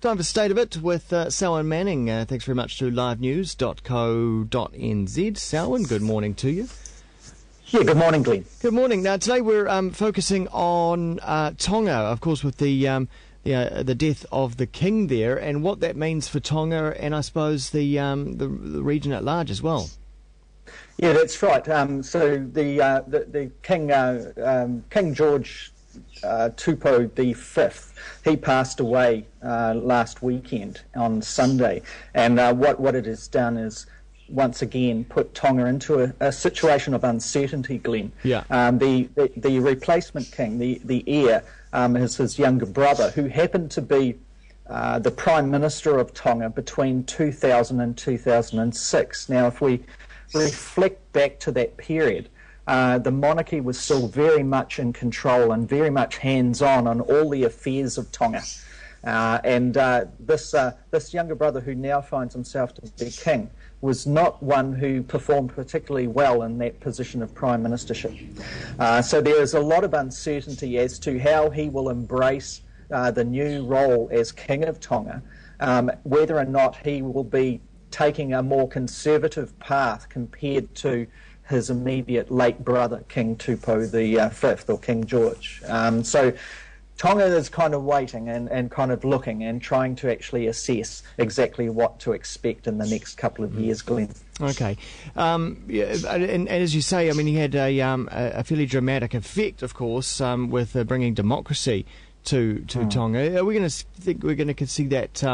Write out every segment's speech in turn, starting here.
Time for State of It with Selwyn Manning. Thanks very much to livenews.co.nz. Selwyn, good morning to you. Yeah, good morning, Glenn. Good morning. Now, today we're focusing on Tonga, of course, with the death of the king there, and what that means for Tonga, and I suppose the region at large as well. Yeah, that's right. So the king, King George Tupou the Fifth, he passed away last weekend on Sunday, and what it has done is once again put Tonga into a situation of uncertainty, Glenn. Yeah. The replacement king, the heir, is his younger brother, who happened to be the Prime Minister of Tonga between 2000 and 2006. Now, if we reflect back to that period, the monarchy was still very much in control and very much hands-on all the affairs of Tonga. And this younger brother, who now finds himself to be king, was not one who performed particularly well in that position of prime ministership. So there is a lot of uncertainty as to how he will embrace the new role as king of Tonga, whether or not he will be taking a more conservative path compared to his immediate late brother, King Tupou the Fifth, or King George. So Tonga is kind of waiting and kind of looking and trying to actually assess exactly what to expect in the next couple of years, Glenn. Okay. And as you say, I mean, he had a fairly dramatic effect, of course, with bringing democracy to Tonga. Are we going to think we're going to see that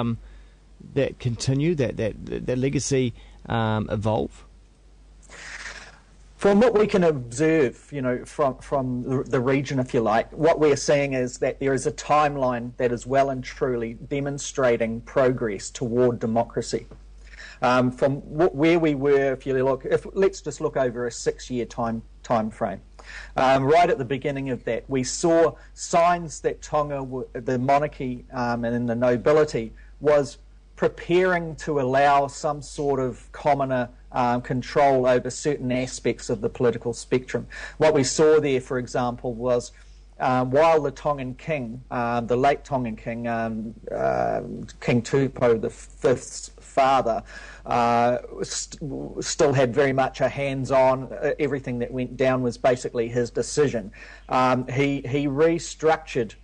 that continue, that legacy evolve? From what we can observe, from the region, if you like, what we're seeing is that there is a timeline that is well and truly demonstrating progress toward democracy. From where we were, let's just look over a 6-year time frame. Right at the beginning of that, we saw signs that Tonga, the monarchy and the nobility, was preparing to allow some sort of commoner control over certain aspects of the political spectrum. What we saw there, for example, was while the Tongan king, the late Tongan king, King Tupou the Fifth's father, still had very much a hands-on. Everything that went down was basically his decision. He restructured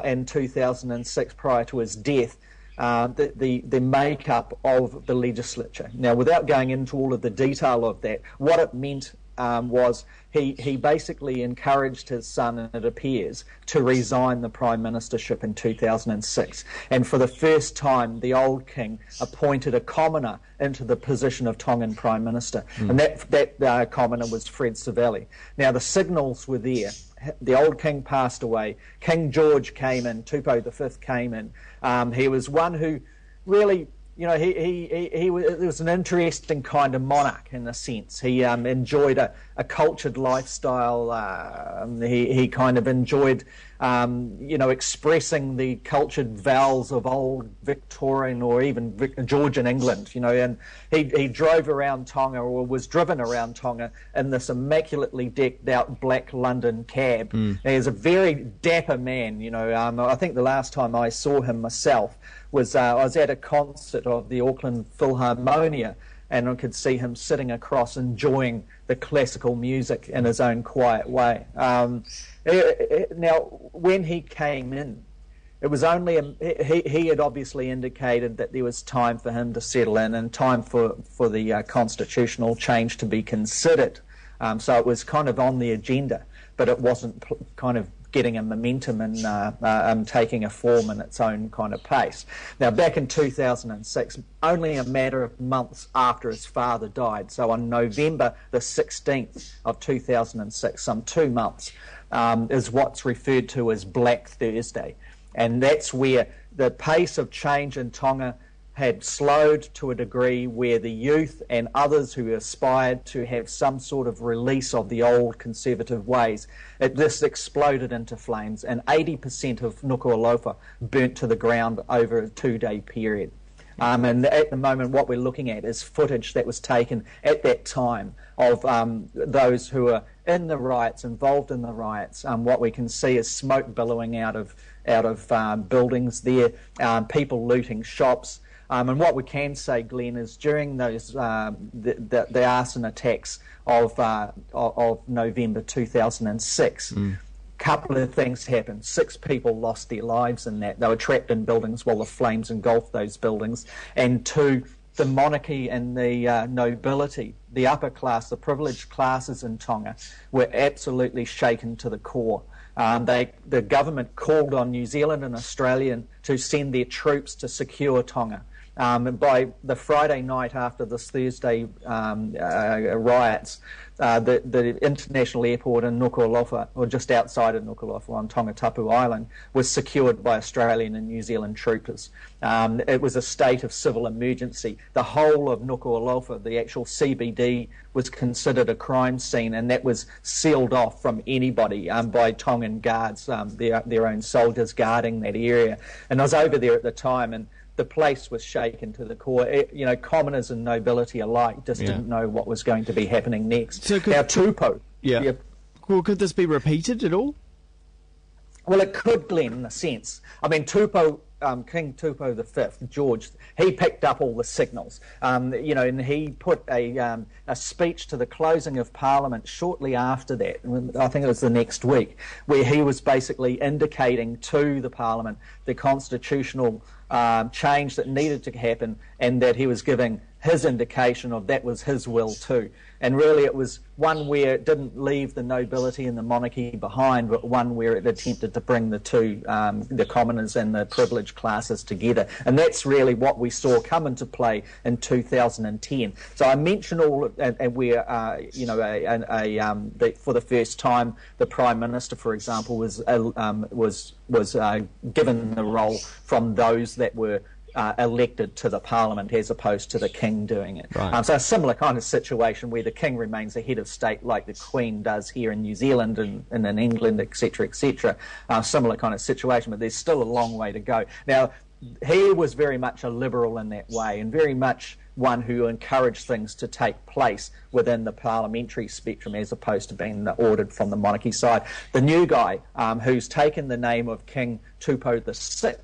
in 2006, prior to his death, the makeup of the legislature. Now, without going into all of the detail of that, what it meant was he basically encouraged his son, it appears, to resign the prime ministership in 2006. And for the first time, the old king appointed a commoner into the position of Tongan prime minister. And that commoner was Fred Savelli. Now, the signals were there. The old king passed away. King George came in. Tupou the Fifth came in. He was one who really, he was an interesting kind of monarch in a sense. He enjoyed a cultured lifestyle. He kind of enjoyed, expressing the cultured vowels of old Victorian or even Georgian England, and he drove around Tonga, or was driven around Tonga, in this immaculately decked out black London cab. He's a very dapper man, I think the last time I saw him myself was I was at a concert of the Auckland Philharmonia, and I could see him sitting across enjoying the classical music in his own quiet way. Now, when he came in, it was only he had obviously indicated that there was time for him to settle in and time for the constitutional change to be considered. So it was kind of on the agenda, but it wasn't kind of getting a momentum and taking a form in its own kind of pace. Now, back in 2006, only a matter of months after his father died, so on November the 16th of 2006, some 2 months, is what's referred to as Black Thursday. And that's where the pace of change in Tonga had slowed to a degree where the youth and others who aspired to have some sort of release of the old conservative ways, this exploded into flames, and 80% of Nuku'alofa burnt to the ground over a 2-day period. And at the moment, what we're looking at is footage that was taken at that time of those who are in the riots, involved in the riots. What we can see is smoke billowing out of buildings there, people looting shops. And what we can say, Glenn, is during those the arson attacks of November 2006, couple of things happened. 6 people lost their lives in that. They were trapped in buildings while the flames engulfed those buildings. And 2, the monarchy and the nobility, the upper class, the privileged classes in Tonga, were absolutely shaken to the core. The government called on New Zealand and Australia to send their troops to secure Tonga. And by the Friday night after this Thursday riots, the international airport in Nuku'alofa, or just outside of Nuku'alofa on Tonga Tupou Island, was secured by Australian and New Zealand troopers. It was a state of civil emergency. The whole of Nuku'alofa, the actual CBD, was considered a crime scene, and that was sealed off from anybody by Tongan guards, their own soldiers guarding that area. And I was over there at the time, and the place was shaken to the core. Commoners and nobility alike just didn't know what was going to be happening next. So now, Tupou. Yeah. Well, could this be repeated at all? Well, it could, Glenn, in a sense. I mean, Tupou, King Tupou V, George, he picked up all the signals, and he put a speech to the closing of Parliament shortly after that. I think it was the next week, where he was basically indicating to the Parliament the constitutional change that needed to happen, and that he was giving his indication of that was his will too. And really it was one where it didn't leave the nobility and the monarchy behind, but one where it attempted to bring the two, the commoners and the privileged classes together. And that's really what we saw come into play in 2010. So I mentioned all, and where, for the first time, the Prime Minister, for example, was given the role from those that were elected to the Parliament, as opposed to the King doing it. Right. So a similar kind of situation where the King remains the head of state, like the Queen does here in New Zealand and in England, etc., etc. Similar kind of situation, but there's still a long way to go. Now, he was very much a liberal in that way, and very much one who encouraged things to take place within the parliamentary spectrum, as opposed to being ordered from the monarchy side. The new guy, who's taken the name of King Tupou VI,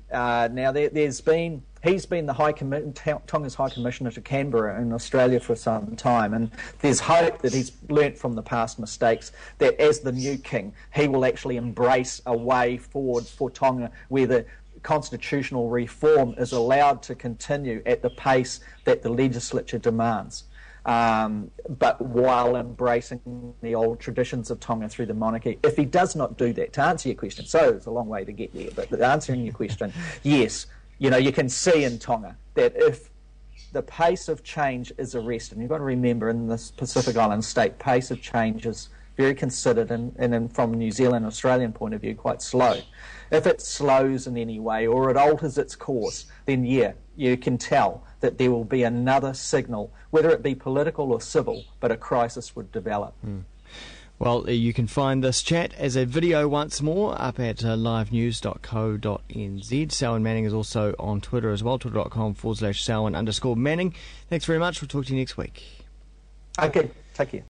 now he's been the Tonga's High Commissioner to Canberra in Australia for some time, and there's hope that he's learnt from the past mistakes, that as the new king he will actually embrace a way forward for Tonga where the constitutional reform is allowed to continue at the pace that the legislature demands. But while embracing the old traditions of Tonga through the monarchy. If he does not do that, to answer your question, so it's a long way to get there, but answering your question, yes, you can see in Tonga that if the pace of change is arrested, and you've got to remember in this Pacific Island state, pace of change is very considered and from New Zealand and Australian point of view, quite slow. If it slows in any way or it alters its course, then you can tell that there will be another signal, whether it be political or civil, but a crisis would develop. Well, you can find this chat as a video once more up at livenews.co.nz. Selwyn Manning is also on Twitter as well, twitter.com/Selwyn_Manning. Thanks very much. We'll talk to you next week. Okay, take care.